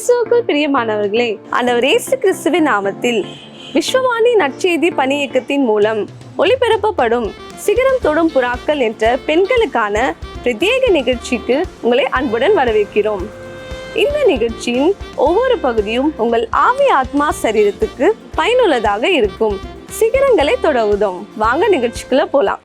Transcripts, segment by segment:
கிறிஸ்துவுக்குள் பிரியமானவர்களே, ஆண்டவர் இயேசு கிறிஸ்துவின் நாமத்தில் விஸ்வவாணி நற்செய்தி பணி இயக்கத்தின் மூலம் ஒளிபரப்பப்படும் சிகரம் தொடும் புறாக்கள் என்ற பெண்களுக்கான பிரத்யேக நிகழ்ச்சிக்கு உங்களை அன்புடன் வரவேற்கிறோம். இந்த நிகழ்ச்சியின் ஒவ்வொரு பகுதியும் உங்கள் ஆவி ஆத்மா சரீரத்துக்கு பயனுள்ளதாக இருக்கும். சிகரங்களை தொட உதவும். வாங்க நிகழ்ச்சிக்குள்ள போலாம்.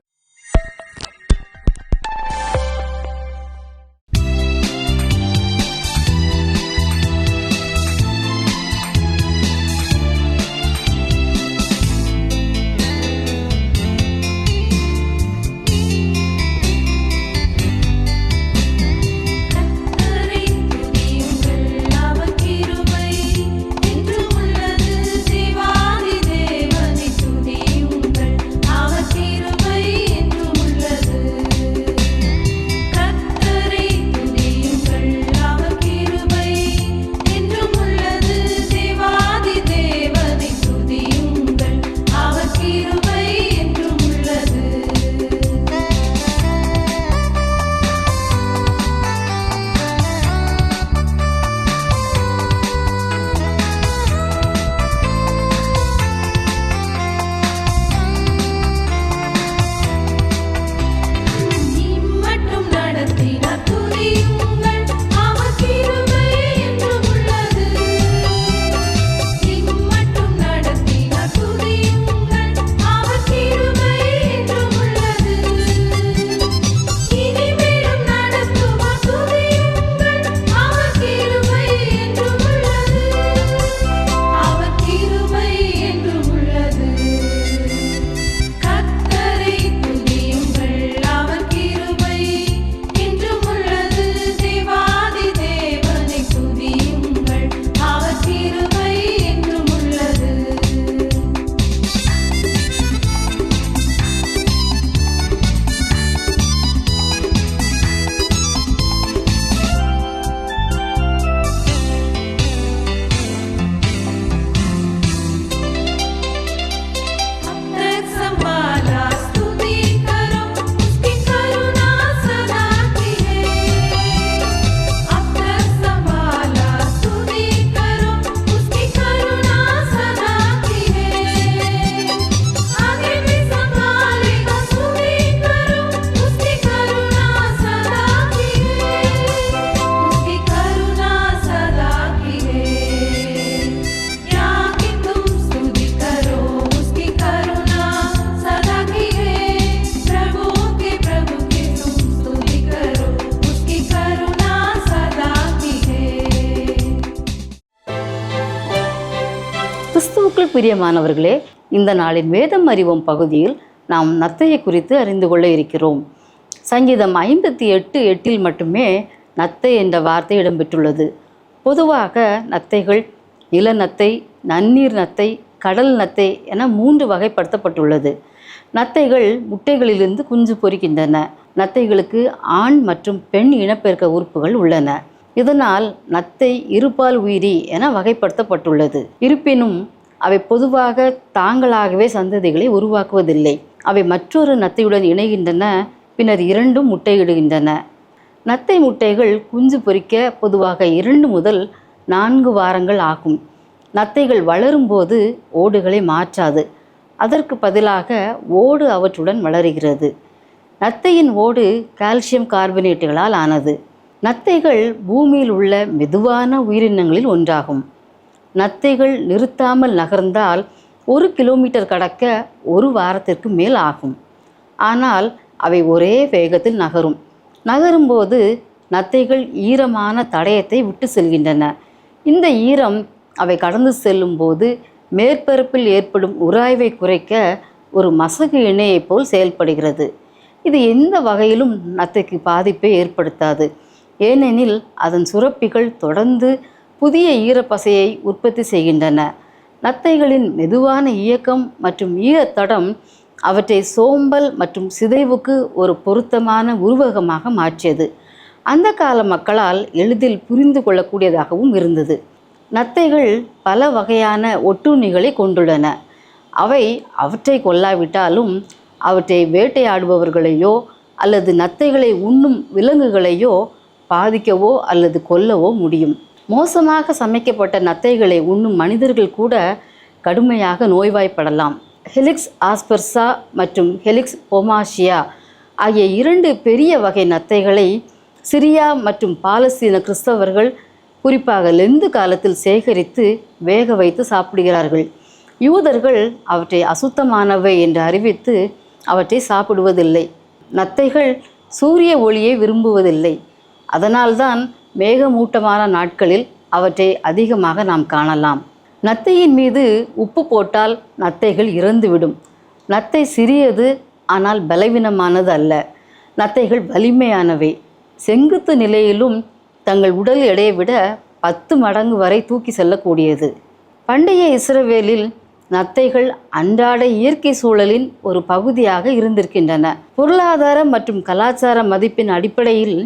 கிறிஸ்துவுக்குள் பிரியமானவர்களே, இந்த நாளின் வேதம் அறிவோம் பகுதியில் நாம் நத்தையை குறித்து அறிந்து கொள்ள இருக்கிறோம். சங்கீதம் 58:8 மட்டுமே நத்தை என்ற வார்த்தை இடம்பெற்றுள்ளது. பொதுவாக நத்தைகள் நிலநத்தை, நன்னீர் நத்தை, கடல் நத்தை என 3 வகைப்படுத்தப்பட்டுள்ளது. நத்தைகள் முட்டைகளிலிருந்து குஞ்சு பொரிக்கின்றன. நத்தைகளுக்கு ஆண் மற்றும் பெண் இனப்பெருக்க உறுப்புகள் உள்ளன. இதனால் நத்தை இருபால் உயிரி என வகைப்படுத்தப்பட்டுள்ளது. இருப்பினும் அவை பொதுவாக தாங்களாகவே சந்ததிகளை உருவாக்குவதில்லை. அவை மற்றொரு நத்தையுடன் இணைகின்றன, பின்னர் இரண்டும் முட்டையிடுகின்றன. நத்தை முட்டைகள் குஞ்சு பொரிக்க பொதுவாக 2 முதல் 4 வாரங்கள் ஆகும். நத்தைகள் வளரும்போது ஓடுகளை மாற்றாது. அதற்கு பதிலாக ஓடு அவற்றுடன் வளருகிறது. நத்தையின் ஓடு கால்சியம் கார்பனேட்டுகளால் ஆனது. நத்தைகள் பூமியில் உள்ள மெதுவான உயிரினங்களில் ஒன்றாகும். நத்தைகள் நிறுத்தாமல் நகர்ந்தால் 1 கிலோமீட்டர் கடக்க 1 வாரத்திற்கு மேல் ஆகும். ஆனால் அவை ஒரே வேகத்தில் நகரும்போது நத்தைகள் ஈரமான தடயத்தை விட்டு செல்கின்றன. இந்த ஈரம் அவை கடந்து செல்லும் போது மேற்பரப்பில் ஏற்படும் உராய்வை குறைக்க ஒரு மசகு இணையைப் போல் செயல்படுகிறது. இது எந்த வகையிலும் நத்தைக்கு பாதிப்பை ஏற்படுத்தாது. ஏனெனில் அதன் சுரப்பிகள் தொடர்ந்து புதிய ஈரப்பசையை உற்பத்தி செய்கின்றன. நத்தைகளின் மெதுவான இயக்கம் மற்றும் ஈரத்தடம் அவற்றை சோம்பல் மற்றும் சிதைவுக்கு ஒரு பொருத்தமான உருவகமாக மாற்றியது. அந்த கால மக்களால் எளிதில் புரிந்து கொள்ளக்கூடியதாகவும் இருந்தது. நத்தைகள் பல வகையான ஒட்டுண்ணிகளை கொண்டுள்ளன. அவை அவற்றை கொல்லாவிட்டாலும் அவற்றை வேட்டையாடுபவர்களையோ அல்லது நத்தைகளை உண்ணும் விலங்குகளையோ பாதிக்கவோ அல்லது கொல்லவோ முடியும். மோசமாக சமைக்கப்பட்ட நத்தைகளை உண்ணும் மனிதர்கள் கூட கடுமையாக நோய்வாய்ப்படலாம். ஹெலிக்ஸ் ஆஸ்பர்சா மற்றும் ஹெலிக்ஸ் போமாஷியா ஆகிய 2 பெரிய வகை நத்தைகளை சிரியா மற்றும் பாலஸ்தீன கிறிஸ்தவர்கள் குறிப்பாக லெந்து காலத்தில் சேகரித்து வேக வைத்து சாப்பிடுகிறார்கள். யூதர்கள் அவற்றை அசுத்தமானவை என்று அறிவித்து அவற்றை சாப்பிடுவதில்லை. நத்தைகள் சூரிய ஒளியை விரும்புவதில்லை. அதனால்தான் மேகமூட்டமான நாட்களில் அவற்றை அதிகமாக நாம் காணலாம். நத்தையின் மீது உப்பு போட்டால் நத்தைகள் இறந்துவிடும். நத்தை சிறியது, ஆனால் பலவீனமானது அல்ல. நத்தைகள் வலிமையானவை. செங்குத்து நிலையிலும் தங்கள் உடல் எடையை விட 10 மடங்கு வரை தூக்கி செல்லக்கூடியது. பண்டைய இஸ்ரவேலில் நத்தைகள் அன்றாட இயற்கை சூழலின் ஒரு பகுதியாக இருந்திருக்கின்றன. பொருளாதார மற்றும் கலாச்சார மதிப்பின் அடிப்படையில்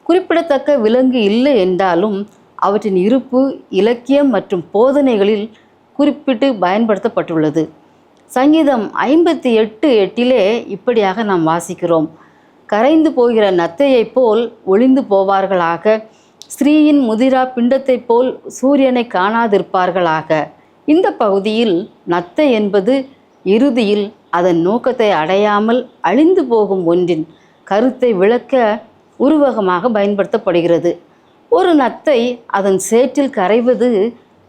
குறிப்பிடத்தக்க விலங்கு இல்லை என்றாலும் அவற்றின் இருப்பு இலக்கியம் மற்றும் போதனைகளில் குறிப்பிட்டு பயன்படுத்தப்பட்டுள்ளது. சங்கீதம் 58:8 இப்படியாக நாம் வாசிக்கிறோம்: கரைந்து போகிற நத்தையைப் போல் ஒளிந்து போவார்களாக, ஸ்திரீயின் முதிரா பிண்டத்தைப் போல் சூரியனை காணாதிருப்பார்களாக. இந்த பகுதியில் நத்தை என்பது இறுதியில் அதன் நோக்கத்தை அடையாமல் அழிந்து போகும் ஒன்றின் கருத்தை விளக்க உருவகமாக பயன்படுத்தப்படுகிறது. ஒரு நத்தை அதன் சேற்றில் கரைவது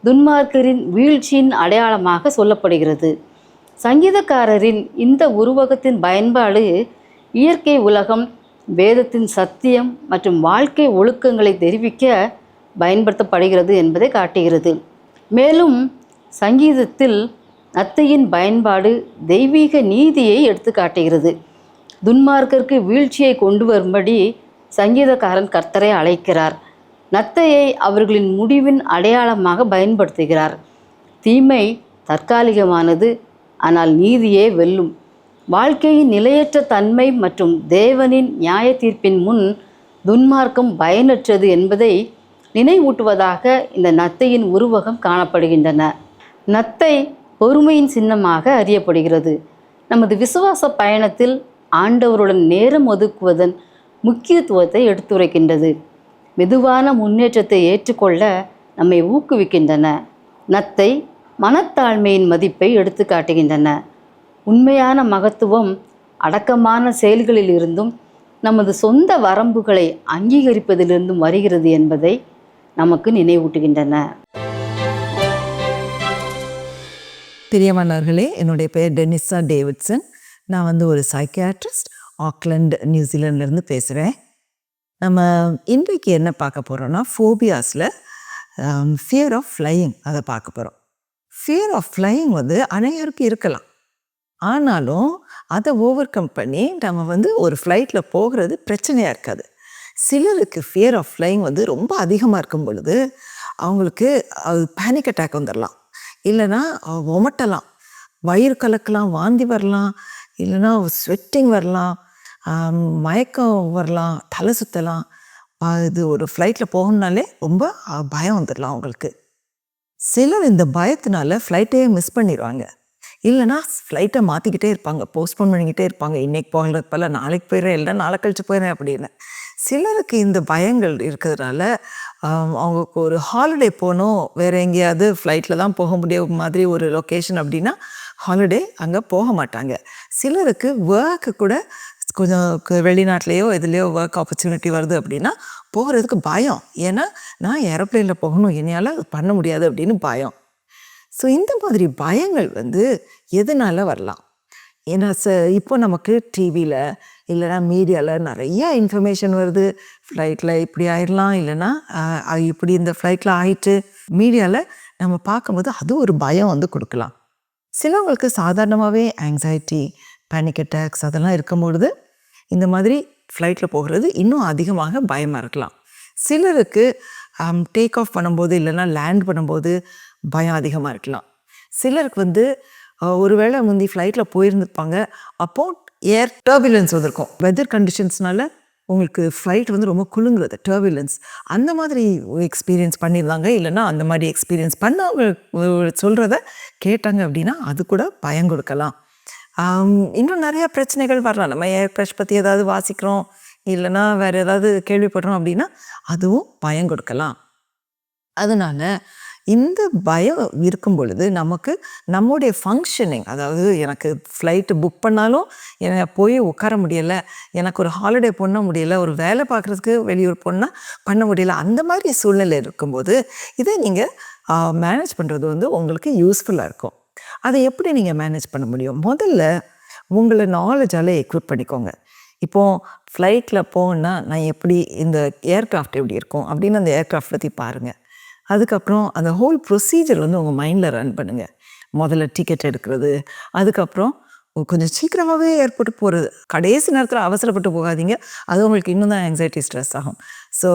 துன்மார்க்கரின் வீழ்ச்சியின் அடையாளமாக சொல்லப்படுகிறது. சங்கீதக்காரரின் இந்த உருவகத்தின் பயன்பாடு இயற்கை உலகம், வேதத்தின் சத்தியம் மற்றும் வாழ்க்கை ஒழுக்கங்களை தெரிவிக்க பயன்படுத்தப்படுகிறது என்பதை காட்டுகிறது. மேலும் சங்கீதத்தில் நத்தையின் பயன்பாடு தெய்வீக நீதியை எடுத்து காட்டுகிறது. துன்மார்க்கருக்கு வீழ்ச்சியை கொண்டு வரும்படி சங்கீதக்காரன் கர்த்தரை அழைக்கிறார். நத்தையை அவர்களின் முடிவின் அடையாளமாக பயன்படுத்துகிறார். தீமை தற்காலிகமானது, ஆனால் நீதியே வெல்லும். வாழ்க்கையின் நிலையற்ற தன்மை மற்றும் தேவனின் நியாய தீர்ப்பின் முன் துன்மார்க்கம் பயனற்றது என்பதை நினைவூட்டுவதாக இந்த நத்தையின் உருவகம் காணப்படுகின்றன. நத்தை பொறுமையின் சின்னமாக அறியப்படுகிறது. நமது விசுவாச பயணத்தில் ஆண்டவருடன் நேரம் ஒதுக்குவதன் முக்கியத்துவத்தை எடுத்துரைக்கின்றது. மெதுவான முன்னேற்றத்தை ஏற்றுக்கொள்ள நம்மை ஊக்குவிக்கின்றன. நத்தை மனத்தாழ்மையின் மதிப்பை எடுத்து காட்டுகின்றன. உண்மையான மகத்துவம் அடக்கமான செயல்களிலிருந்தும் நமது சொந்த வரம்புகளை அங்கீகரிப்பதிலிருந்தும் வருகிறது என்பதை நமக்கு நினைவூட்டுகின்றன. பிரியமானவர்களே, என்னுடைய பெயர் டெனிஸா டேவிட்சன். நான் ஒரு சைக்கியாட்ரிஸ்ட், ஆக்லண்ட், நியூசிலாண்ட்லேருந்து பேசுகிறேன். நம்ம இன்றைக்கு என்ன பார்க்க போகிறோன்னா, ஃபோபியாஸில் ஃபியர் ஆஃப் ஃப்ளையிங் அதை பார்க்க போகிறோம். ஃபியர் ஆஃப் ஃப்ளையிங் அனைவருக்கும் இருக்கலாம். ஆனாலும் அதை ஓவர் கம் பண்ணி நம்ம ஒரு ஃப்ளைட்டில் போகிறது பிரச்சனையாக இருக்காது. சிலருக்கு ஃபியர் ஆஃப் ஃப்ளையிங் ரொம்ப அதிகமாக இருக்கும் பொழுது அவங்களுக்கு பேனிக் அட்டாக் வந்துடலாம், இல்லைன்னா உமட்டலாம், வயிறு கலக்கலாம், வாந்தி வரலாம், இல்லைன்னா ஸ்வெட்டிங் வரலாம், மயக்கம் வரலாம், தலை சுற்றலாம். இது ஒரு ஃப்ளைட்டில் போகணுன்னாலே ரொம்ப பயம் வந்துடலாம் அவங்களுக்கு. சிலர் இந்த பயத்தினால ஃப்ளைட்டையே மிஸ் பண்ணிடுவாங்க, இல்லைனா ஃப்ளைட்டை மாற்றிக்கிட்டே இருப்பாங்க, போஸ்ட்போன் பண்ணிக்கிட்டே இருப்பாங்க. இன்றைக்கி போகிறது போல் நாளைக்கு போயிடுறேன், இல்லைன்னா நாளை கழிச்சு போயிடுறேன் அப்படின்னு. சிலருக்கு இந்த பயங்கள் இருக்கிறதுனால அவங்களுக்கு ஒரு ஹாலிடே போகணும், வேறு எங்கேயாவது ஃப்ளைட்டில் தான் போக முடியும் மாதிரி ஒரு லொக்கேஷன் அப்படின்னா ஹாலிடே அங்கே போக மாட்டாங்க. சிலருக்கு ஒர்க்கு கூட கொஞ்சம் வெளிநாட்டிலையோ எதுலேயோ ஒர்க் ஆப்பர்ச்சுனிட்டி வருது அப்படின்னா போகிறதுக்கு பயம். ஏன்னா நான் ஏரோப்ளேனில் போகணும், என்னையால் அது பண்ண முடியாது அப்படின்னு பயம். ஸோ இந்த மாதிரி பயங்கள் எதனால் வரலாம்? ஏன்னா இப்போ நமக்கு டிவியில் இல்லைனா மீடியாவில் நிறையா இன்ஃபர்மேஷன் வருது. ஃப்ளைட்டில் இப்படி ஆயிடலாம், இல்லைன்னா இப்படி இந்த ஃப்ளைட்டில் ஆயிட்டு மீடியாவில் நம்ம பார்க்கும்போது அது ஒரு பயம் கொடுக்கலாம். சிலவங்களுக்கு சாதாரணமாகவே ஆங்ஸைட்டி, பேனிக் அட்டாக்ஸ் அதெல்லாம் இருக்கும்பொழுது இந்த மாதிரி ஃப்ளைட்டில் போகிறது இன்னும் அதிகமாக பயமாக இருக்கலாம். சிலருக்கு டேக் ஆஃப் பண்ணும்போது இல்லைன்னா லேண்ட் பண்ணும்போது பயம் அதிகமாக இருக்கலாம். சிலருக்கு ஒருவேளை முந்தி ஃப்ளைட்டில் போயிருந்துருப்பாங்க, அப்போது ஏர் டர்புலன்ஸ் வந்திருக்கும். வெதர் கண்டிஷன்ஸ்னால உங்களுக்கு ஃப்ளைட் ரொம்ப குலுங்குறது, டர்புலன்ஸ், அந்த மாதிரி எக்ஸ்பீரியன்ஸ் பண்ணியிருந்தாங்க. இல்லைன்னா அந்த மாதிரி எக்ஸ்பீரியன்ஸ் பண்ண அவங்க சொல்கிறத கேட்டாங்க அப்படின்னா அது கூட பயம் கொடுக்கலாம். இன்னும் நிறையா பிரச்சனைகள் வரலாம். நம்ம ஏர் க்ரஷ் பற்றி ஏதாவது வாசிக்கிறோம், இல்லைன்னா வேறு ஏதாவது கேள்விப்படுறோம் அப்படின்னா அதுவும் பயம் கொடுக்கலாம். அதனால இந்த பயம் இருக்கும் பொழுது நமக்கு நம்முடைய ஃபங்க்ஷனிங், அதாவது எனக்கு ஃப்ளைட்டு புக் பண்ணாலும் எனக்கு போய் உட்கார முடியலை, எனக்கு ஒரு ஹாலிடே பண்ண முடியலை, ஒரு வேலை பார்க்குறதுக்கு வெளியூர் போனால் பண்ண முடியலை, அந்த மாதிரி சூழ்நிலை இருக்கும்போது இதை நீங்கள் மேனேஜ் பண்ணுறது வந்து உங்களுக்கு யூஸ்ஃபுல்லாக இருக்கும். அதை எப்படி நீங்கள் மேனேஜ் பண்ண முடியும்? முதல்ல உங்களை நாலேஜால் எக்யூப் பண்ணிக்கோங்க. இப்போது ஃப்ளைட்டில் போனால் நான் எப்படி இந்த ஏர்க்ராஃப்ட் எப்படி இருக்கும் அப்படின்னு அந்த ஏர்க்ராஃப்ட் பற்றி பாருங்கள். அதுக்கப்புறம் அந்த ஹோல் ப்ரொசீஜர் வந்து உங்கள் மைண்டில் ரன் பண்ணுங்கள். முதல்ல டிக்கெட் எடுக்கிறது, அதுக்கப்புறம் கொஞ்சம் சீக்கிரமாகவே ஏர்போர்ட்டுக்கு போகிறது. கடைசி நேரத்தில் அவசரப்பட்டு போகாதீங்க, அது உங்களுக்கு இன்னும் தான் ஆங்ஸைட்டி ஸ்ட்ரெஸ் ஆகும். ஸோ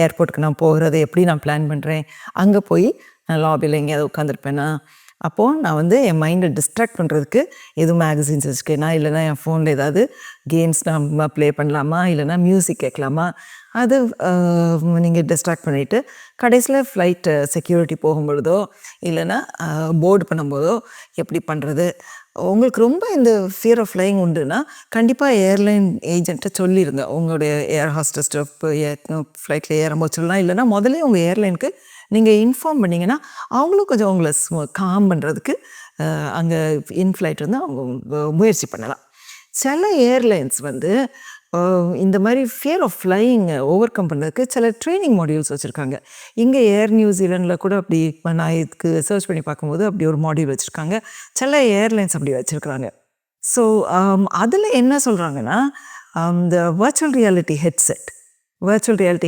ஏர்போர்ட்டுக்கு நான் போகிறது எப்படி நான் பிளான் பண்ணுறேன், அங்கே போய் நான் லாபியில் எங்கேயாவது உட்காந்துருப்பேன்னா, அப்போது நான் வந்து என் மைண்டை டிஸ்ட்ராக்ட் பண்ணுறதுக்கு எதுவும் மேகசின்ஸ் வச்சுக்கேனா, இல்லைனா என் ஃபோனில் ஏதாவது கேம்ஸ் நம்ம ப்ளே பண்ணலாமா, இல்லைனா மியூசிக் கேட்கலாமா, அது நீங்கள் டிஸ்ட்ராக்ட் பண்ணிவிட்டு கடைசியில் ஃப்ளைட்டு செக்யூரிட்டி போகும்பொழுதோ இல்லைனா போர்டு பண்ணும்போதோ எப்படி பண்ணுறது. உங்களுக்கு ரொம்ப இந்த ஃபியர் ஆஃப் ஃப்ளையிங் உண்டுன்னா கண்டிப்பாக ஏர்லைன் ஏஜென்ட்டை சொல்லிடுங்க. உங்களுடைய ஏர் ஹாஸ்டஸ்ட்டை ஃப்ளைட்டில் ஏறும்போது சொல்லலாம், இல்லைனா முதல்ல உங்கள் ஏர்லைனுக்கு நீங்கள் இன்ஃபார்ம் பண்ணிங்கன்னா அவங்களும் கொஞ்சம் உங்களை காம் பண்ணுறதுக்கு அங்கே இன்ஃப்ளைட் வந்து அவங்க முயற்சி பண்ணலாம். சில ஏர்லைன்ஸ் வந்து இந்த மாதிரி fear of flying overcome பண்ணுறதுக்கு சில ட்ரைனிங் மாடியூல்ஸ் வச்சுருக்காங்க. இங்கே ஏர் நியூசிலாண்டில் கூட அப்படி நான் இதுக்கு சர்ச் பண்ணி பார்க்கும்போது அப்படி ஒரு மாடியூல் வச்சுருக்காங்க. சில ஏர்லைன்ஸ் அப்படி வச்சுருக்குறாங்க. ஸோ அதில் என்ன சொல்கிறாங்கன்னா, இந்த வர்ச்சுவல் ரியாலிட்டி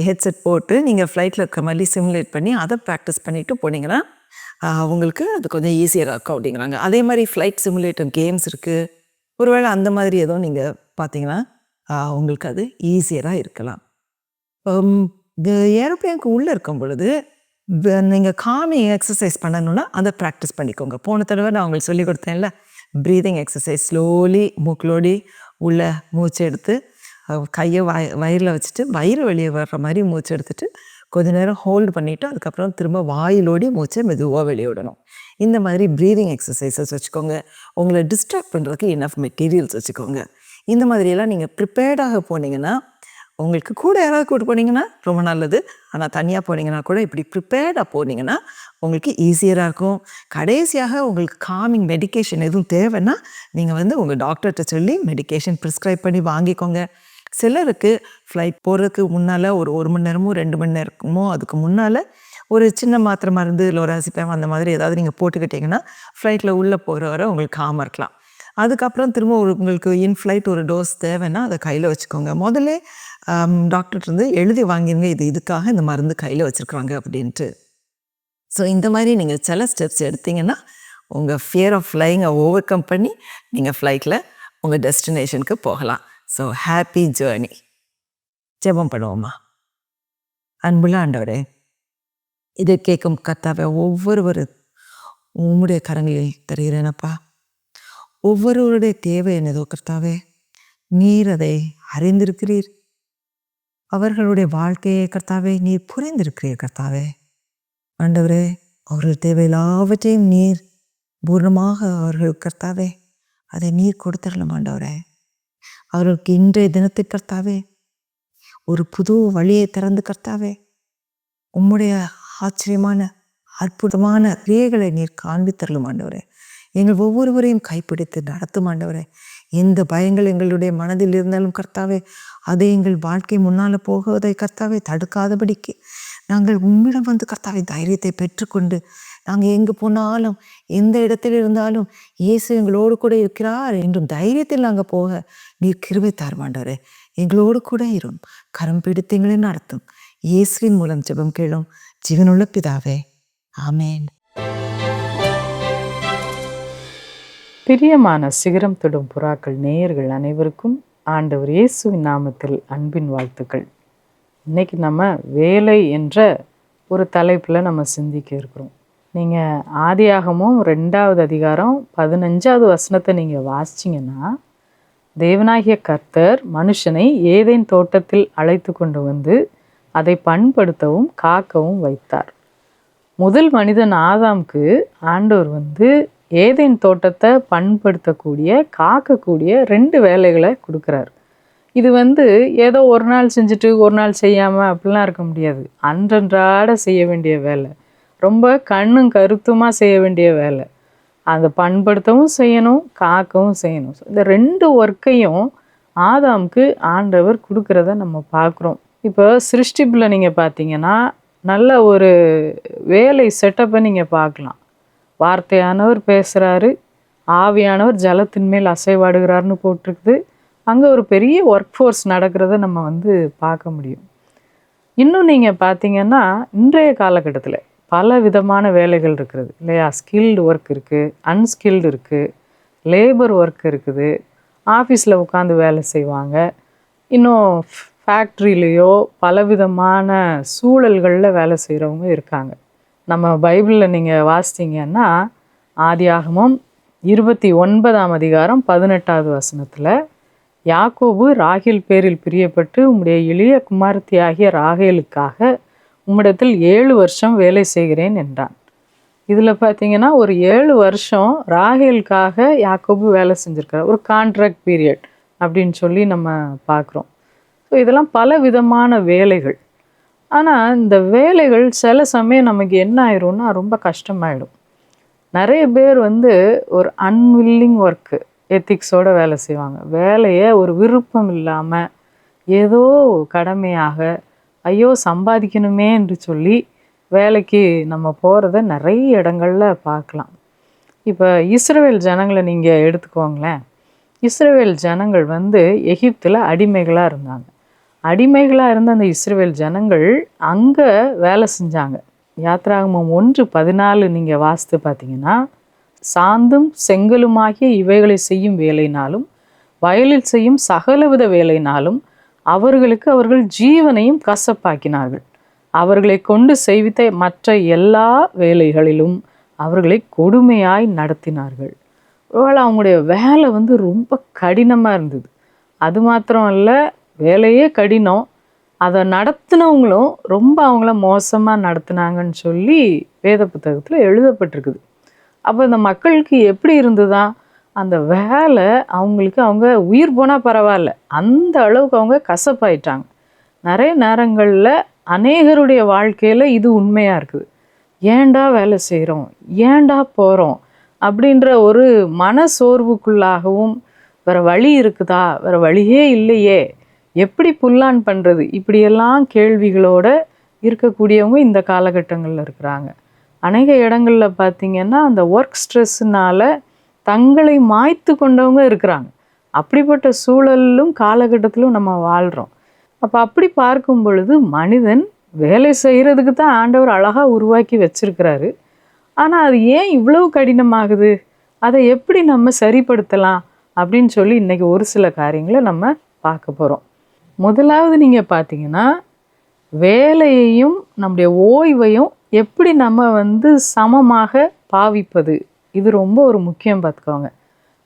ஹெட்செட் போட்டு நீங்கள் ஃப்ளைட்டில் இருக்க மாதிரி சிமுலேட் பண்ணி அதை ப்ராக்டிஸ் பண்ணிவிட்டு போனீங்கன்னா உங்களுக்கு அது கொஞ்சம் ஈஸியாக இருக்கும் அப்படிங்கிறாங்க. அதே மாதிரி ஃப்ளைட் சிமுலேட்டர் கேம்ஸ் இருக்குது. ஒருவேளை அந்த மாதிரி எதுவும் நீங்கள் பார்த்தீங்கன்னா உங்களுக்கு அது ஈஸியராக இருக்கலாம். ஏரோப்ளேனுக்கு உள்ளே இருக்கும் பொழுது நீங்கள் காமிங் எக்ஸசைஸ் பண்ணணுன்னா அதை ப்ராக்டிஸ் பண்ணிக்கோங்க. போன தடவை நான் உங்களுக்கு சொல்லி கொடுத்தேன்ல, ப்ரீதிங் எக்ஸசைஸ். ஸ்லோலி மூக்கிலோடி உள்ள மூச்சு எடுத்து கையை வயிறில் வச்சுட்டு வயிறு வெளியே வர்ற மாதிரி மூச்சு எடுத்துகிட்டு கொஞ்ச நேரம் ஹோல்டு பண்ணிவிட்டு அதுக்கப்புறம் திரும்ப வாயிலோடி மூச்சை மெதுவாக வெளியே விடணும். இந்த மாதிரி ப்ரீதிங் எக்ஸசைசஸ் வச்சுக்கோங்க. உங்களை டிஸ்ட்ராக்ட் பண்ணுறதுக்கு இனஃப் மெட்டீரியல்ஸ் வச்சுக்கோங்க. இந்த மாதிரியெல்லாம் நீங்கள் ப்ரிப்பேர்டாக போனீங்கன்னா, உங்களுக்கு கூட யாராவது கூட்டு போனீங்கன்னா ரொம்ப நல்லது. ஆனால் தனியாக போனீங்கன்னா கூட இப்படி ப்ரிப்பேர்டாக போனீங்கன்னா உங்களுக்கு ஈஸியராக இருக்கும். கடைசியாக உங்களுக்கு காமிங் மெடிக்கேஷன் எதுவும் தேவைன்னா நீங்கள் வந்து உங்கள் டாக்டர்கிட்ட சொல்லி மெடிக்கேஷன் ப்ரிஸ்கிரைப் பண்ணி வாங்கிக்கோங்க. சிலருக்கு ஃப்ளைட் போகிறதுக்கு முன்னால் ஒரு மணி நேரமோ 2 மணி நேரமோ அதுக்கு முன்னால் ஒரு சின்ன மாத்திரை மருந்து லோராசிபம் அந்த மாதிரி ஏதாவது நீங்கள் போட்டுக்கிட்டிங்கன்னா ஃப்ளைட்டில் உள்ளே போகிற வரை உங்களுக்கு காமாக இருக்கலாம். அதுக்கப்புறம் திரும்ப உங்களுக்கு இன்ஃப்ளைட் ஒரு டோஸ் தேவைன்னா அதை கையில் வச்சுக்கோங்க. முதல்ல டாக்டர்கிட்ட எழுதி வாங்கிடுங்க, இதுக்காக இந்த மருந்து கையில் வச்சுருக்குறாங்க அப்படின்ட்டு. ஸோ இந்த மாதிரி நீங்கள் சில ஸ்டெப்ஸ் எடுத்திங்கன்னா உங்கள் ஃபியர் ஆஃப் ஃப்ளையிங்கை ஓவர் கம் பண்ணி நீங்கள் ஃப்ளைட்டில் உங்கள் டெஸ்டினேஷனுக்கு போகலாம். So happy journey. ஜெபம் பண்ணுவோமா? அன்புள்ள ஆண்டவரே, இதை கேட்கும் கர்த்தாவே, ஒவ்வொருவரும் உம்முடைய கரங்களில் தருகிறேனப்பா. ஒவ்வொருவருடைய தேவை என்னதோ கர்த்தாவே, நீர் அதை அறிந்திருக்கிறீர். அவர்களுடைய வாழ்க்கையை கர்த்தாவே நீர் புரிந்திருக்கிறீர் கர்த்தாவே. ஆண்டவரே, அவர்கள் தேவை எல்லாவற்றையும் நீர் பூர்ணமாக அவர்கள் கர்த்தாவே அதை நீர் கொடுத்துடலாம். ஆண்டவரே, அவர்களுக்கு இன்றைய தினத்தை கர்த்தாவே ஒரு புது வழியை திறந்து கர்த்தாவே உம்முடைய ஆச்சரியமான அற்புதமான கிரியைகளை நீர் காண்பித்தரலும். ஆண்டவரே, எங்கள் ஒவ்வொருவரையும் கைப்பிடித்து நடத்தும். ஆண்டவரே, எந்த பயங்கள் எங்களுடைய மனதில் இருந்தாலும் கர்த்தாவே அதை எங்கள் வாழ்க்கை முன்னால் போகுவதை கர்த்தாவே தடுக்காதபடிக்கு நாங்கள் உம்மிடம் வந்து கர்த்தாவே தைரியத்தை பெற்றுக்கொண்டு நாங்கள் எங்கே போனாலும் எந்த இடத்தில் இருந்தாலும் இயேசு எங்களோடு கூட இருக்கிறார் என்றும் தைரியத்தில் நாங்கள் போக நீர் கிருபை தாருமாண்டவரே. எங்களோடு கூட இரும், கரம் பிடித்து எங்களை நடத்தும். இயேசுவின் மூலம் ஜெபம் கேளும் ஜீவனுள்ள பிதாவே, ஆமேன். பிரியமான சிகரம் தொடும் புறாக்கள் நேயர்கள் அனைவருக்கும் ஆண்டவர் இயேசுவின் நாமத்தில் அன்பின் வாழ்த்துக்கள். இன்னைக்கு நம்ம வேலை என்ற ஒரு தலைப்பில் நம்ம சிந்திக்க இருக்கிறோம். நீங்கள் ஆதியாகமும் 2வது அதிகாரம் 15வது வசனத்தை நீங்கள் வாசிச்சிங்கன்னா, தேவனாகிய கர்த்தர் மனுஷனை ஏதேன் தோட்டத்தில் அழைத்து கொண்டு வந்து அதை பண்படுத்தவும் காக்கவும் வைத்தார். முதல் மனிதன் ஆதாம்க்கு ஆண்டவர் வந்து ஏதேன் தோட்டத்தை பண்படுத்தக்கூடிய காக்கக்கூடிய 2 வேலைகளை கொடுக்குறார். இது ஏதோ ஒரு நாள் செஞ்சுட்டு ஒரு நாள் செய்யாமல் அப்படிலாம் இருக்க முடியாது. அன்றன்றாட செய்ய வேண்டிய வேலை, ரொம்ப கண்ணும் கருத்துமாக செய்ய வேண்டிய வேலை. அதை பண்படுத்தவும் செய்யணும், காக்கவும் செய்யணும். இந்த 2 ஒர்க்கையும் ஆதாமுக்கு ஆண்டவர் கொடுக்கறத நம்ம பார்க்குறோம். இப்போ சிருஷ்டிப்பில் நீங்கள் பார்த்தீங்கன்னா நல்ல ஒரு வேலை செட்டப்பை நீங்கள் பார்க்கலாம். வார்த்தையானவர் பேசுகிறாரு, ஆவியானவர் ஜலத்தின் மேல் அசைவாடுகிறாருன்னு போட்டிருக்குது. அங்கே ஒரு பெரிய ஒர்க் ஃபோர்ஸ் நடக்கிறத நம்ம பார்க்க முடியும். இன்னும் நீங்கள் பார்த்தீங்கன்னா இன்றைய காலகட்டத்தில் பல விதமான வேலைகள் இருக்கிறது இல்லையா? ஸ்கில்டு ஒர்க் இருக்குது, அன்ஸ்கில்டு இருக்குது, லேபர் ஒர்க் இருக்குது, ஆஃபீஸில் உட்காந்து வேலை செய்வாங்க, இன்னும் ஃபேக்ட்ரிலேயோ பலவிதமான சூழல்களில் வேலை செய்கிறவங்க இருக்காங்க. நம்ம பைபிளில் நீங்கள் வாசித்தீங்கன்னா ஆதியாகமம் 29ஆம் அதிகாரம் 18வது வசனத்தில், யாக்கோபு ராகேல் பேரில் பிரியப்பட்டு உம்முடைய எளிய குமாரத்தியாகிய ராகேலுக்காக உம்மிடத்தில் 7 வருஷம் வேலை செய்கிறேன் என்றான். இதில் பார்த்தீங்கன்னா ஒரு 7 வருஷம் ராகேலுக்காக யாக்கோபு வேலை செஞ்சுருக்கிறார். ஒரு கான்ட்ராக்ட் பீரியட் அப்படின்னு சொல்லி நம்ம பார்க்குறோம். ஸோ இதெல்லாம் பல விதமான வேலைகள். ஆனால் இந்த வேலைகள் சில சமயம் நமக்கு என்ன ஆயிரும்னா ரொம்ப கஷ்டமாயிடும். நிறைய பேர் ஒரு அன்வில்லிங் ஒர்க்கு எத்திக்ஸோடு வேலை செய்வாங்க. வேலையை ஒரு விருப்பம் இல்லாமல் ஏதோ கடமையாக ஐயோ சம்பாதிக்கணுமே என்று சொல்லி வேலைக்கு நம்ம போகிறத நிறைய இடங்களில் பார்க்கலாம். இப்போ இஸ்ரவேல் ஜனங்களை நீங்கள் எடுத்துக்கோங்களேன். இஸ்ரவேல் ஜனங்கள் எகிப்தில் அடிமைகளாக இருந்தாங்க. அடிமைகளாக இருந்த அந்த இஸ்ரவேல் ஜனங்கள் அங்கே வேலை செஞ்சாங்க. யாத்ராகமம் 1:14 நீங்கள் வாசித்து பார்த்தீங்கன்னா, சாந்தும் செங்கலுமாகிய இவைகளை செய்யும் வேலைனாலும் வயலில் செய்யும் சகலவித வேலைனாலும் அவர்களுக்கு அவர்கள் ஜீவனையும் கசப்பாக்கினார்கள். அவர்களை கொண்டு செய்வித்த மற்ற எல்லா வேலைகளிலும் அவர்களை கொடுமையாய் நடத்தினார்கள். ஒருவேளை அவங்களுடைய வேலை ரொம்ப கடினமாக இருந்தது. அது மாத்திரம் இல்லை, வேலையே கடினம், அதை நடத்தினவங்களும் ரொம்ப அவங்கள மோசமாக நடத்தினாங்கன்னு சொல்லி வேத புத்தகத்தில் எழுதப்பட்டிருக்குது. அப்போ இந்த மக்களுக்கு எப்படி இருந்ததா? அந்த வேலை அவங்களுக்கு அவங்க உயிர் போனால் பரவாயில்ல, அந்த அளவுக்கு அவங்க கசப்பாயிட்டாங்க. நிறைய நேரங்களில் அநேகருடைய வாழ்க்கையில் இது உண்மையாக இருக்குது. ஏண்டா வேலை செய்கிறோம், ஏண்டா போகிறோம் அப்படின்ற ஒரு மன சோர்வுக்குள்ளாகவும், வேறு வழி இருக்குதா, வேறு வழியே இல்லையே, எப்படி புல்லான் பண்ணுறது, இப்படியெல்லாம் கேள்விகளோடு இருக்கக்கூடியவங்க இந்த காலகட்டங்களில் இருக்கிறாங்க. அநேக இடங்களில் பார்த்திங்கன்னா அந்த ஒர்க் ஸ்ட்ரெஸ்ஸுனால் தங்களை மாய்த்து கொண்டவங்க இருக்கிறாங்க. அப்படிப்பட்ட சூழலிலும் காலகட்டத்திலும் நம்ம வாழ்கிறோம். அப்போ அப்படி பார்க்கும் பொழுது மனிதன் வேலை செய்கிறதுக்கு தான் ஆண்டவர் அழகாக உருவாக்கி வச்சிருக்கிறாரு. ஆனால் அது ஏன் இவ்வளவு கடினமாகுது, அதை எப்படி நம்ம சரிப்படுத்தலாம் அப்படின்னு சொல்லி இன்றைக்கி ஒரு சில காரியங்களை நம்ம பார்க்க போகிறோம். முதலாவது நீங்கள் பார்த்தீங்கன்னா, வேலையையும் நம்முடைய ஓய்வையும் எப்படி நம்ம சமமாக பாவிப்பது, இது ரொம்ப ஒரு முக்கியம். பார்த்துக்கோங்க,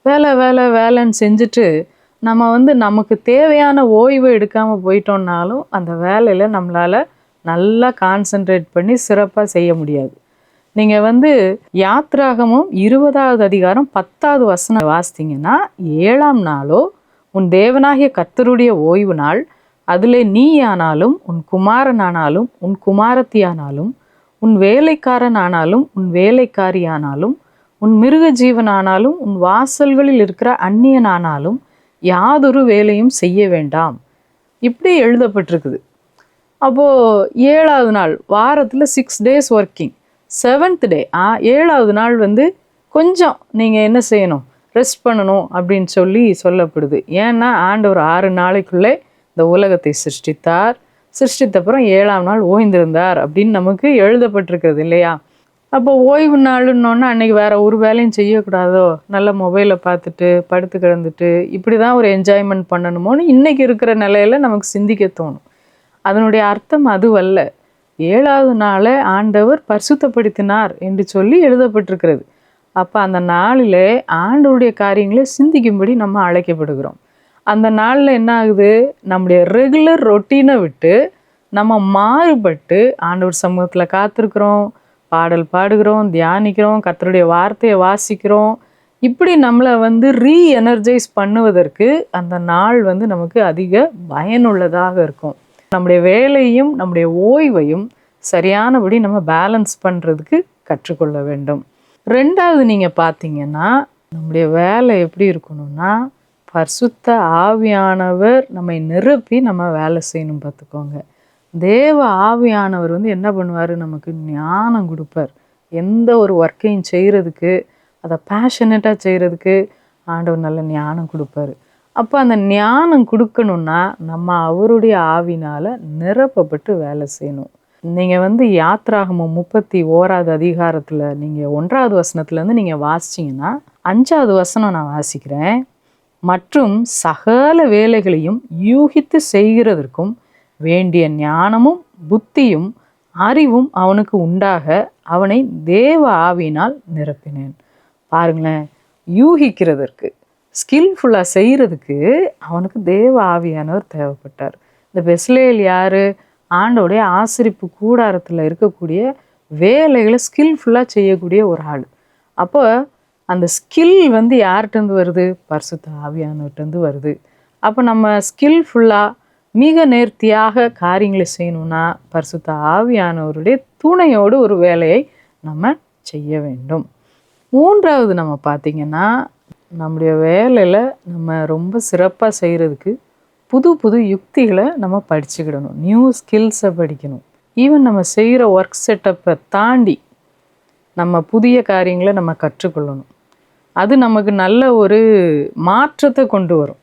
வேலை வேலை வேலைன்னு செஞ்சுட்டு நம்ம நமக்கு தேவையான ஓய்வை எடுக்காமல் போயிட்டோம்னாலும் அந்த வேலையில் நம்மளால் நல்லா கான்சென்ட்ரேட் பண்ணி சிறப்பாக செய்ய முடியாது. நீங்கள் யாத்ராகமும் 20வது அதிகாரம் 10வது வசனம் வாசித்தீங்கன்னா, 7ஆம் நாளோ உன் தேவனாகிய கர்த்தருடைய ஓய்வு நாள், அதில் நீயானாலும் உன் குமாரனானாலும் உன் குமாரத்தியானாலும் உன் வேலைக்காரனானாலும் உன் வேலைக்காரியானாலும் உன் மிருக ஜீவனானாலும் உன் வாசல்களில் இருக்கிற அந்நியனானாலும் யாதொரு வேலையும் செய்ய வேண்டாம், இப்படி எழுதப்பட்டிருக்குது. அப்போது 7வது நாள், வாரத்தில் 6 days ஒர்க்கிங், 7th day 7வது நாள் கொஞ்சம் நீங்கள் என்ன செய்யணும், ரெஸ்ட் பண்ணணும் அப்படின்னு சொல்லி சொல்லப்படுது. ஏன்னா ஆண்டவர் 6 நாளைக்குள்ளே இந்த உலகத்தை சிருஷ்டித்தார், சிருஷ்டித்தப்புறம் 7ஆம் நாள் ஓய்ந்திருந்தார் அப்படின்னு நமக்கு எழுதப்பட்டிருக்கிறது இல்லையா? அப்போ ஓய்வு நாளுன்னொன்னே அன்றைக்கி வேறு ஒரு வேலையும் செய்யக்கூடாதோ, நல்ல மொபைலை பார்த்துட்டு படுத்து கிடந்துட்டு இப்படி தான் ஒரு என்ஜாய்மெண்ட் பண்ணணுமோன்னு இன்றைக்கி இருக்கிற நிலையில் நமக்கு சிந்திக்க தோணும். அதனுடைய அர்த்தம் அதுவல்ல. 7வது நாளை ஆண்டவர் பரிசுத்தப்படுத்தினார் என்று சொல்லி எழுதப்பட்டிருக்கிறது. அப்போ அந்த நாளில் ஆண்டவருடைய காரியங்களை சிந்திக்கும்படி நம்ம அழைக்கப்படுகிறோம். அந்த நாளில் என்ன ஆகுது, நம்முடைய ரெகுலர் ரொட்டீனை விட்டு நம்ம மாறுபட்டு ஆண்டவர் சமூகத்தில் காத்திருக்கிறோம், பாடல் பாடுகிறோம், தியானிக்கிறோம், கர்த்தருடைய வார்த்தையை வாசிக்கிறோம், இப்படி நம்மளை வந்து ரீஎனர்ஜைஸ் பண்ணுவதற்கு அந்த நாள் வந்து நமக்கு அதிக பயனுள்ளதாக இருக்கும். நம்முடைய வேலையும் நம்முடைய ஓய்வையும் சரியானபடி நம்ம பேலன்ஸ் பண்ணுறதுக்கு கற்றுக்கொள்ள வேண்டும். ரெண்டாவது நீங்கள் பார்த்தீங்கன்னா, நம்முடைய வேலை எப்படி இருக்கணும்னா, பரிசுத்த ஆவியானவர் நம்மை நிரப்பி நம்ம வேலை செய்யணும். பார்த்துக்கோங்க, தேவ ஆவியானவர் வந்து என்ன பண்ணுவார், நமக்கு ஞானம் கொடுப்பார். எந்த ஒரு ஒர்க்கையும் செய்கிறதுக்கு, அதை பேஷனேட்டாக செய்கிறதுக்கு ஆண்டவர் நல்ல ஞானம் கொடுப்பாரு. அப்போ அந்த ஞானம் கொடுக்கணுன்னா நம்ம அவருடைய ஆவினால் நிரப்பப்பட்டு வேலை செய்யணும். நீங்கள் வந்து யாத்ராகமம் 31வது அதிகாரத்தில் நீங்கள் 1வது வசனத்துலேருந்து நீங்கள் வாசிச்சிங்கன்னா 5வது வசனம் நான் வாசிக்கிறேன். மற்றும் சகல வேலைகளையும் யூகித்து செய்கிறதற்கும் வேண்டிய ஞானமும் புத்தியும் அறிவும் அவனுக்கு உண்டாக அவனை தேவ ஆவியினால் நிரப்பினேன். பாருங்களேன், யூகிக்கிறதற்கு, ஸ்கில்ஃபுல்லாக செய்கிறதுக்கு அவனுக்கு தேவ ஆவியானவர் தேவைப்பட்டார். இந்த பெஸ்லேல் யார்? ஆண்டோடைய ஆசரிப்பு கூடாரத்தில் இருக்கக்கூடிய வேலைகளை ஸ்கில்ஃபுல்லாக செய்யக்கூடிய ஒரு ஆள். அப்போ அந்த ஸ்கில் வந்து யார்கிட்டருந்து வருது? பரிசுத்த ஆவியானவர்கிட்டருந்து வருது. அப்போ நம்ம ஸ்கில்ஃபுல்லாக மிக நேர்த்தியாக காரியங்களை செய்யணும்னா பரிசுத்த ஆவியானவருடைய துணையோடு ஒரு வேலையை நம்ம செய்ய வேண்டும். மூன்றாவது நம்ம பார்த்திங்கன்னா, நம்முடைய வேலையில் நம்ம ரொம்ப சிறப்பாக செய்கிறதுக்கு புது புது யுக்திகளை நம்ம படிச்சுக்கிடணும். நியூ ஸ்கில்ஸை படிக்கணும். ஈவன் நம்ம செய்கிற ஒர்க் செட்டப்பை தாண்டி நம்ம புதிய காரியங்களை நம்ம கற்றுக்கொள்ளணும். அது நமக்கு நல்ல ஒரு மாற்றத்தை கொண்டு வரும்.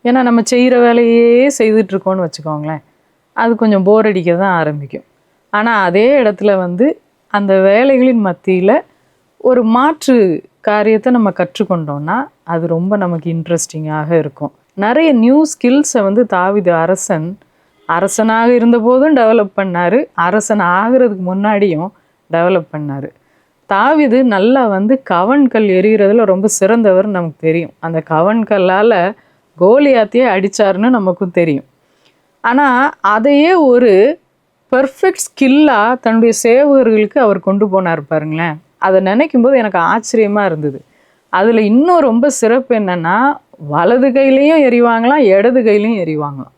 ஏன்னா நம்ம செய்கிற வேலையே செய்துட்ருக்கோன்னு வச்சுக்கோங்களேன், அது கொஞ்சம் போர் அடிக்க தான் ஆரம்பிக்கும். ஆனால் அதே இடத்துல வந்து அந்த வேலைகளின் மத்தியில் ஒரு மாற்று காரியத்தை நம்ம கற்றுக்கொண்டோன்னா அது ரொம்ப நமக்கு இன்ட்ரெஸ்டிங்காக இருக்கும். நிறைய நியூ ஸ்கில்ஸை வந்து தாவீது அரசனாக இருந்தபோதும் டெவலப் பண்ணார், அரசன் ஆகிறதுக்கு முன்னாடியும் டெவலப் பண்ணார். தாவீது நல்லா வந்து கவன்கல் எறிகிறதுல ரொம்ப சிறந்தவர் நமக்கு தெரியும். அந்த கவன்கல்லால் கோலியாத்தையே அடித்தார்னு நமக்கும் தெரியும். ஆனால் அதையே ஒரு பெர்ஃபெக்ட் ஸ்கில்லாக தன்னுடைய சேவகர்களுக்கு அவர் கொண்டு போனார். பாருங்களேன், அதை நினைக்கும் போது எனக்கு ஆச்சரியமாக இருந்தது. அதில் இன்னும் ரொம்ப சிறப்பு என்னென்னா, வலது கையிலையும் எறிவாங்களாம், இடது கையிலையும் எறிவாங்களாம்.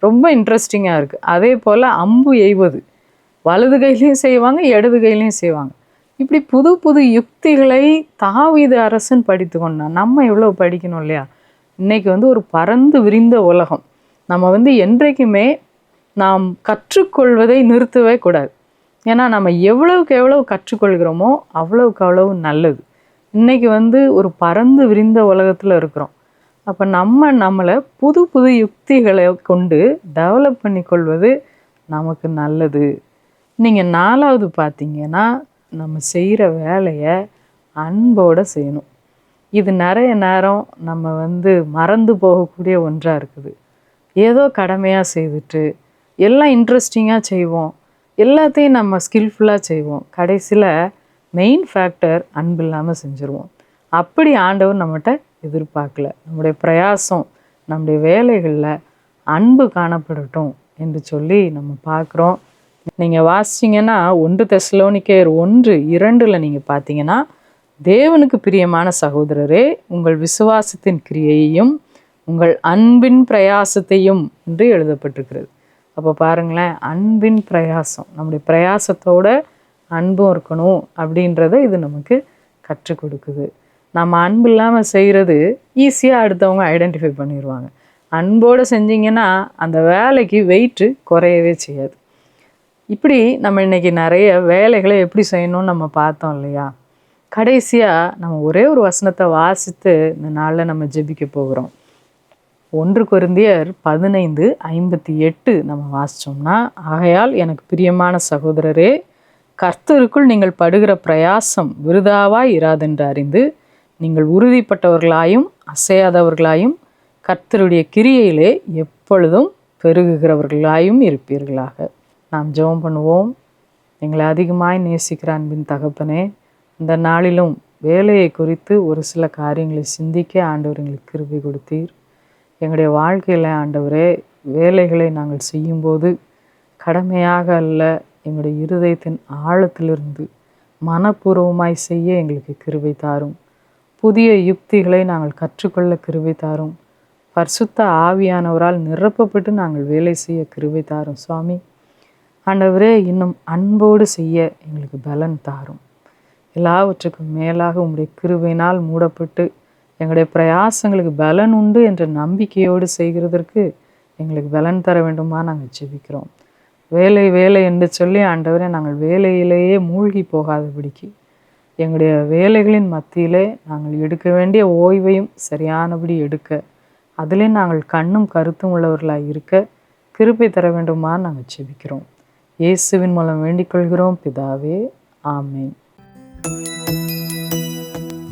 ரொம்ப இன்ட்ரெஸ்டிங்காக இருக்குது. அதே போல் அம்பு எய்வது வலது கையிலையும் செய்வாங்க, இடது கையிலையும் செய்வாங்க. இப்படி புது புது யுக்திகளை தாவீது அரசன் படித்து கொண்டான். நம்ம எவ்வளோ படிக்கணும் இல்லையா? இன்றைக்கி வந்து ஒரு பறந்து விரிந்த உலகம். நம்ம வந்து என்றைக்குமே நாம் கற்றுக்கொள்வதை நிறுத்தவே கூடாது. ஏன்னா நம்ம எவ்வளவுக்கு எவ்வளவு கற்றுக்கொள்கிறோமோ அவ்வளவுக்கு அவ்வளவு நல்லது. இன்றைக்கி வந்து ஒரு பறந்து விரிந்த உலகத்தில் இருக்கிறோம். அப்போ நம்மளை புது புது யுக்திகளை கொண்டு டெவலப் பண்ணி கொள்வது நமக்கு நல்லது. நீங்கள் 4வது பார்த்தீங்கன்னா, நம்ம செய்கிற வேலையை அன்போடு செய்யணும். இது நிறைய நேரம் நம்ம வந்து மறந்து போகக்கூடிய ஒன்றாக இருக்குது. ஏதோ கடமையாக செய்துட்டு எல்லாம் இன்ட்ரெஸ்டிங்காக செய்வோம், எல்லாத்தையும் நம்ம ஸ்கில்ஃபுல்லாக செய்வோம். கடைசியில் மெயின் ஃபேக்டர் அன்பு இல்லாமல் செஞ்சுருவோம். அப்படி ஆண்டவர் நம்மகிட்ட எதிர்பார்க்கல. நம்முடைய பிரயாசம், நம்முடைய வேலைகளில் அன்பு காணப்படட்டும் என்று சொல்லி நம்ம பார்க்குறோம். நீங்கள் வாசிச்சிங்கன்னா 1 தெசலோனிக்கேயர் 1:2 நீங்கள் பார்த்தீங்கன்னா, தேவனுக்கு பிரியமான சகோதரரே, உங்கள் விசுவாசத்தின் கிரியையையும் உங்கள் அன்பின் பிரயாசத்தையும் என்று எழுதப்பட்டிருக்கிறது. அப்போ பாருங்களேன், அன்பின் பிரயாசம், நம்முடைய பிரயாசத்தோட அன்பும் இருக்கணும் அப்படின்றத இது நமக்கு கற்றுக் கொடுக்குது. நம்ம அன்பு இல்லாமல் செய்கிறது ஈஸியாக அடுத்தவங்க ஐடென்டிஃபை பண்ணிடுவாங்க. அன்போடு செஞ்சிங்கன்னா அந்த வேலைக்கு வெயிட்டு குறையவே செய்யாது. இப்படி நம்ம இன்றைக்கி நிறைய வேலைகளை எப்படி செய்யணும்னு நம்ம பார்த்தோம் இல்லையா? கடைசியாக நம்ம ஒரே ஒரு வசனத்தை வாசித்து இந்த நாளில் நம்ம ஜெபிக்க போகிறோம். 1 கொரிந்தியர் 15:58 நம்ம வாசித்தோம்னா, ஆகையால் எனக்கு பிரியமான சகோதரரே, கர்த்தருக்குள் நீங்கள் படுகிற பிரயாசம் விருதாவாய் இராதென்று அறிந்து நீங்கள் உறுதிப்பட்டவர்களாயும் அசையாதவர்களாயும் கர்த்தருடைய கிரியையிலே எப்பொழுதும் பெருகுகிறவர்களாயும் இருப்பீர்களாக. நாம் ஜெபம் பண்ணுவோம். எங்களை அதிகமாய் நேசிக்கிற அன்பின் தகப்பனே, இந்த நாளிலும் வேலையை குறித்து ஒரு சில காரியங்களை சிந்திக்க ஆண்டவர் எங்களுக்கு கிருபை கொடுத்தீர். எங்களுடைய வாழ்க்கையில் ஆண்டவரே, வேலைகளை நாங்கள் செய்யும்போது கடமையாக அல்ல, எங்களுடைய இருதயத்தின் ஆழத்திலிருந்து மனப்பூர்வமாய் செய்ய எங்களுக்கு கிருபை தாரும். புதிய யுக்திகளை நாங்கள் கற்றுக்கொள்ள கிருபை தாரும். பரிசுத்த ஆவியானவரால் நிரப்பப்பட்டு நாங்கள் வேலை செய்ய கிருபை தாரும் சுவாமி. ஆண்டவரே, இன்னும் அன்போடு செய்ய எங்களுக்கு பலன் தாரும். எல்லாவற்றுக்கும் மேலாக உம்முடைய கிருபையினால் மூடப்பட்டு எங்களுடைய பிரயாசங்களுக்கு பலன் உண்டு என்ற நம்பிக்கையோடு செய்கிறதற்கு எங்களுக்கு பலன் தர வேண்டுமா நாங்கள் ஜெபிக்கிறோம். வேலை வேலை என்று சொல்லி ஆண்டவரே நாங்கள் வேலையிலேயே மூழ்கி போகாதபடிக்கு எங்களுடைய வேலைகளின் மத்தியிலே நாங்கள் எடுக்க வேண்டிய ஓய்வையும் சரியானபடி எடுக்க, அதிலே நாங்கள் கண்ணும் கருத்தும் உள்ளவர்களாக இருக்க கிருபை தர வேண்டுமா நாங்கள் ஜெபிக்கிறோம். இயேசுவின் மூலம் வேண்டிக் கொள்கிறோம் பிதாவே, ஆமேன்.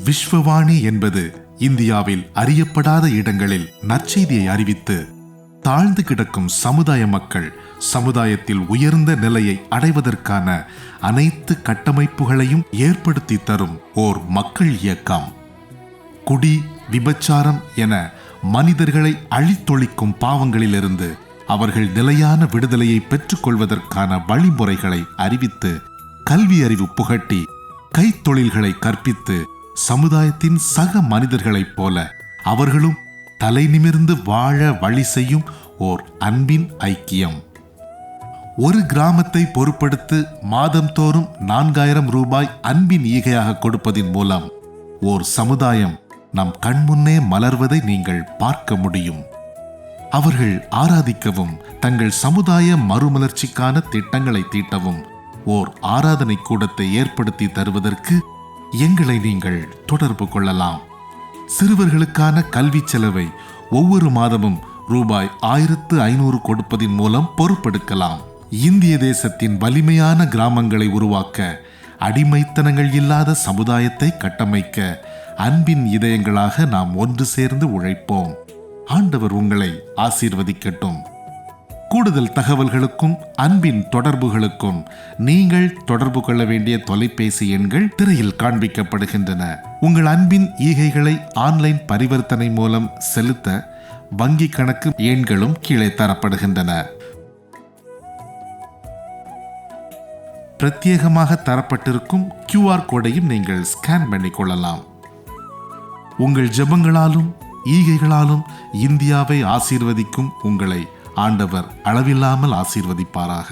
விஸ்வவாணி என்பது இந்தியாவில் அறியப்படாத இடங்களில் நற்செய்தியை அறிவித்து தாழ்ந்து கிடக்கும் சமுதாய மக்கள் சமுதாயத்தில் உயர்ந்த நிலையை அடைவதற்கான அனைத்து கட்டமைப்புகளையும் ஏற்படுத்தி தரும் ஓர் மக்கள் இயக்கம். குடி, விபச்சாரம் என மனிதர்களை அழித்தொழிக்கும் பாவங்களிலிருந்து அவர்கள் நிலையான விடுதலையை பெற்றுக்கொள்வதற்கான வழிமுறைகளை அறிவித்து, கல்வி அறிவு புகட்டி, கைத்தொழில்களை கற்பித்து, சமுதாயத்தின் சக மனிதர்களைப் போல அவர்களும் தலை நிமிர்ந்து வாழ வழி செய்யும் ஓர் அன்பின் ஐக்கியம். ஒரு கிராமத்தை பொறுப்படுத்து மாதந்தோறும் 4000 ரூபாய் அன்பின் ஈகையாக கொடுப்பதின் மூலம் ஓர் சமுதாயம் நம் கண்முன்னே மலர்வதை நீங்கள் பார்க்க முடியும். அவர்கள் ஆராதிக்கவும் தங்கள் சமுதாய மறுமலர்ச்சிக்கான திட்டங்களை தீட்டவும் ஓர் ஆராதனை கூடத்தை ஏற்படுத்தி தருவதற்கு எங்களை நீங்கள் தொடர்பு கொள்ளலாம். சிறுவர்களுக்கான கல்வி செலவை ஒவ்வொரு மாதமும் ரூபாய் 1500 கொடுப்பதின் மூலம் பொறுப்பெடுக்கலாம். இந்திய தேசத்தின் வலிமையான கிராமங்களை உருவாக்க, அடிமைத்தனங்கள் இல்லாத சமுதாயத்தை கட்டமைக்க அன்பின் இதயங்களாக நாம் ஒன்று சேர்ந்து உழைப்போம். ஆண்டவர் உங்களை ஆசீர்வதிக்கட்டும். கூடுதல் தகவல்களுக்கும் அன்பின் தொடர்புகளுக்கும் நீங்கள் தொடர்பு கொள்ள வேண்டிய தொலைபேசி எண்கள் திரையில் காண்பிக்கப்படுகின்றன. உங்கள் அன்பின் ஈகைகளை ஆன்லைன் பரிவர்த்தனை மூலம் செலுத்த வங்கி கணக்கு எண்களும் கீழே தரப்படுகின்றன. பிரத்யேகமாக தரப்பட்டிருக்கும் QR கோடையும் நீங்கள் ஸ்கேன் பண்ணிக் கொள்ளலாம். உங்கள் ஜெபங்களாலும் ஈகைகளாலும் இந்தியாவை ஆசீர்வதிக்கும் உங்களை ஆண்டவர் அளவில்லாமல் ஆசீர்வதிப்பாராக.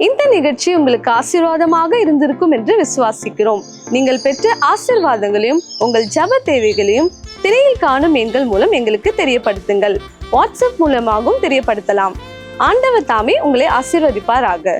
இந்த நிகழ்ச்சி உங்களுக்கு ஆசீர்வாதமாக இருந்திருக்கும் என்று விசுவாசிக்கிறோம். நீங்கள் பெற்ற ஆசீர்வாதங்களையும் உங்கள் ஜெப தேவைகளையும் திரையில் காணும் எண்கள் மூலம் எங்களுக்கு தெரியப்படுத்துங்கள். வாட்ஸ்அப் மூலமாகவும் தெரியப்படுத்தலாம். ஆண்டவர் தாமே உங்களை ஆசீர்வதிப்பாராக.